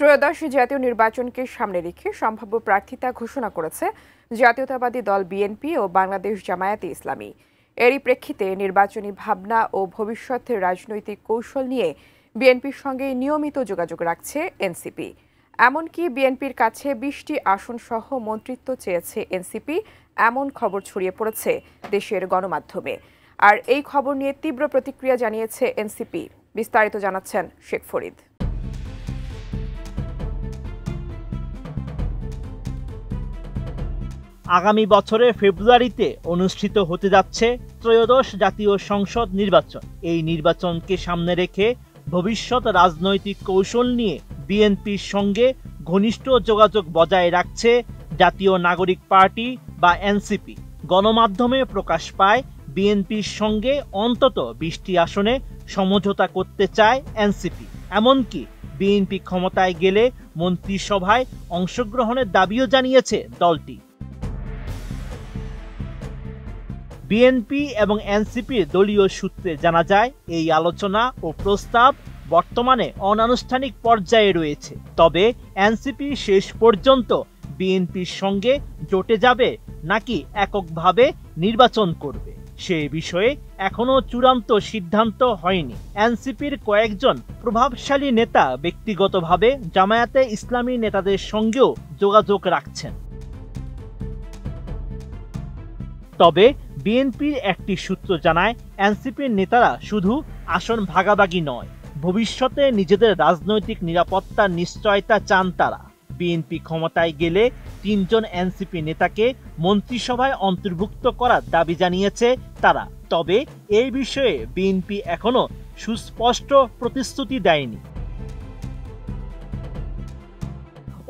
ত্রয়োদশ জাতীয় নির্বাচনকে সামনে রেখে সম্ভাব্য প্রার্থিতা ঘোষণা করেছে জাতীয়তাবাদী দল বিএনপি ও বাংলাদেশ জামায়াতে ইসলামী। এরই প্রেক্ষিতে নির্বাচনী ভাবনা ও ভবিষ্যতের রাজনৈতিক কৌশল নিয়ে বিএনপির সঙ্গে নিয়মিত যোগাযোগ রাখছে এনসিপি। এমনকি বিএনপির কাছে ২০টি আসন সহ মন্ত্রিত্ব চেয়েছে এনসিপি, এমন খবর ছড়িয়ে পড়েছে দেশের গণমাধ্যমে। আর এই খবর নিয়ে তীব্র প্রতিক্রিয়া জানিয়েছে এনসিপি। বিস্তারিত জানাচ্ছেন শেখ ফরিদ। আগামী বছরের ফেব্রুয়ারিতে অনুষ্ঠিত হতে যাচ্ছে ত্রয়োদশ জাতীয় সংসদ নির্বাচন। এই নির্বাচনকে সামনে রেখে ভবিষ্যৎ রাজনৈতিক কৌশল নিয়ে বিএনপির সঙ্গে ঘনিষ্ঠ যোগাযোগ বজায় রাখছে জাতীয় নাগরিক পার্টি বা এনসিপি। গণমাধ্যমে প্রকাশ পায় বিএনপির সঙ্গে অন্তত ২০টি আসনে সমঝোতা করতে চায় এনসিপি। এমনকি বিএনপি ক্ষমতায় গেলে মন্ত্রিসভায় অংশগ্রহণের দাবিও জানিয়েছে দলটি। বিএনপি এবং এনসিপির দলীয় সূত্রে জানা যায়, এই আলোচনা ও প্রস্তাব বর্তমানে অনানুষ্ঠানিক পর্যায়ে রয়েছে। তবে এনসিপি শেষ পর্যন্ত বিএনপির সঙ্গে জোটে যাবে নাকি এককভাবে নির্বাচন করবে সে বিষয়ে এখনো চূড়ান্ত সিদ্ধান্ত হয়নি। এনসিপির কয়েকজন প্রভাবশালী নেতা ব্যক্তিগতভাবে জামায়াতে ইসলামী নেতাদের সঙ্গেও যোগাযোগ রাখছেন। তবে বিএনপির একটি সূত্র জানায়, এনসিপির নেতারা শুধু আসন ভাগাভাগি নয়, ভবিষ্যতে নিজেদের রাজনৈতিক নিরাপত্তার নিশ্চয়তা চান তারা। বিএনপি ক্ষমতায় গেলে ৩ জন এনসিপি নেতাকে মন্ত্রিসভায় অন্তর্ভুক্ত করার দাবি জানিয়েছে তারা। তবে এই বিষয়ে বিএনপি এখনো সুস্পষ্ট প্রতিশ্রুতি দেয়নি।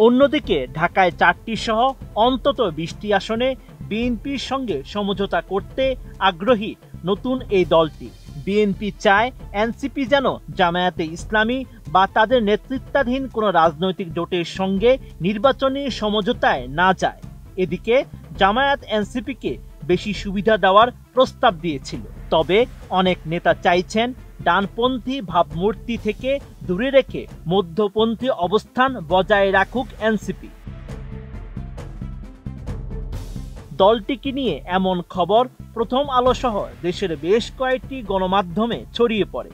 অন্যদিকে ঢাকায় 4টি সহ অন্তত 20টি আসনে বিএনপির সঙ্গে সমঝোতা করতে আগ্রহী নতুন এই দলটি। বিএনপি চায় এনসিপি যেন জামায়াতে ইসলামী বা তাদের নেতৃত্বাধীন কোনো রাজনৈতিক জোটের সঙ্গে নির্বাচনী সমঝোতায় না যায়। এদিকে জামায়াত এনসিপিকে বেশি সুবিধা দেওয়ার প্রস্তাব দিয়েছিল। তবে অনেক নেতা চাইছেন ডানপন্থী ভাবমূর্তি থেকে দূরে রেখে মধ্যপন্থী অবস্থান বজায় রাখুক এনসিপি। দলটিকে নিয়ে এমন খবর প্রথম আলো সহ দেশের বেশ কয়েকটি গণমাধ্যমে ছড়িয়ে পড়ে,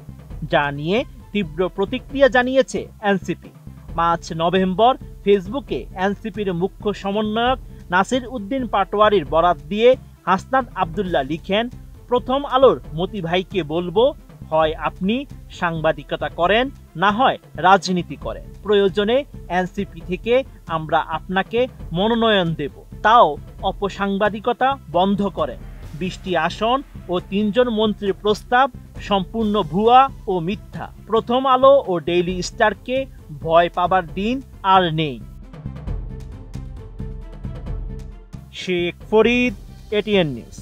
যা নিয়ে তীব্র প্রতিক্রিয়া জানিয়েছে এনসিপি। ৫ নভেম্বর ফেসবুকে এনসিপির মুখ্য সমন্বয়ক নাসির উদ্দিন পাটোয়ারির বরাত দিয়ে হাসনাত আবদুল্লাহ লিখেন, প্রথম আলোর মতি ভাইকে বলবো, হয় আপনি সাংবাদিকতা করেন, না হয় রাজনীতি করেন। প্রয়োজনে এনসিপি থেকে আমরা আপনাকে মনোনয়ন দেব, তাও অপসাংবাদিকতা বন্ধ করেন। 20টি আসন ও 3 জন মন্ত্রীর প্রস্তাব সম্পূর্ণ ভুয়া ও মিথ্যা। প্রথম আলো ও ডেইলি স্টারকে ভয় পাবার দিন আর নেই। Sheikh Farid, ATN news.